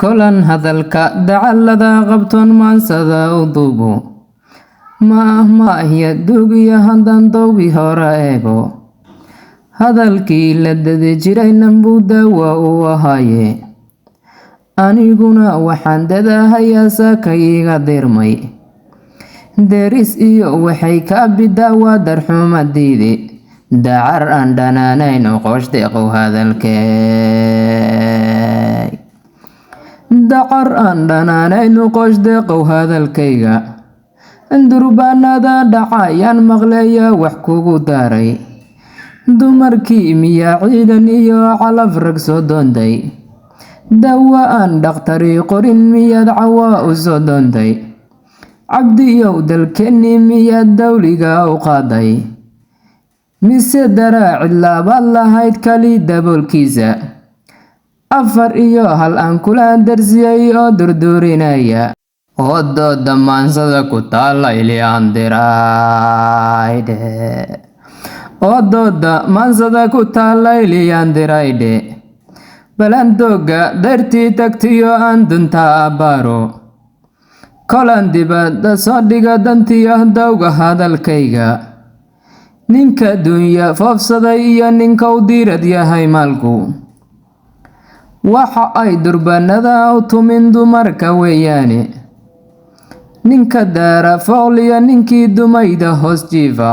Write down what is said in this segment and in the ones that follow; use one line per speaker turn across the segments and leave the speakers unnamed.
kolan hadalka dacallada qabtoon maansada u duubo maahya duugiya haddaan dowgii hore eego hadalkii la dadi jiray nanbuu daawa uu ahaaye aniguna waxaan dadahayaa saaka iiga dirmay deris iyo waxay ka bidaawa darxumadiide dacar aan dhanaanayn qosh deeqow hadalkay dacar aan dhanaanayn qosh deeqow hadalkayga durbaanada dhacayaan maqleeya wax kugu daray dumarkii miyaa ciidan iyo calaf rag soo doontay dawa aan dhakhtari qorin miyaad cawaa u soo doontay cabdiyow dalkeenni miyaad dawliga u qaaday mise daraacid laabaad lahayd kali daboolkiisa afar iyo hal aan kula darsiyay oo durduurinaya oo dooda maansada ku taalla iliyaan diraydhe oo dooda maansada ku taalla iliyaan diraydhe balan dooga dartii tagtiyo aan dunta abbaaro kolan dibadda soo dhiga dantiyo dawga hadalkayga ninka dunya foofsaday iyo ninka u diirad yahay maalku waxa ay durbaanada u tumin dumarka weeyaane ninka daara foqliya ninkii dumayda hoos jiifa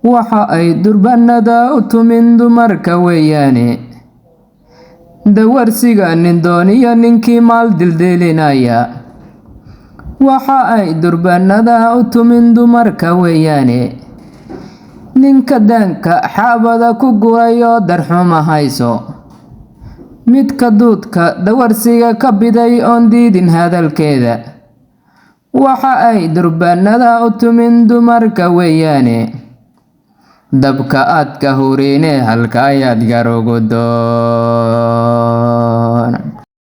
waxa ay durbaanada u tumin dumarka weeyaane dawarsiga nin dooniyo ninkii maal dildilinaya waxa ay durbaanada u tumin dumarka weeyaane ninka daanka xaabada ku gurayo darxuma hayso midka duudka dawarsiga ka biday oon diidin hadalkeeda waxa ay durbaanada u tumin dumarka weeyaane dabka aad ka huriine halka ayaad garogodo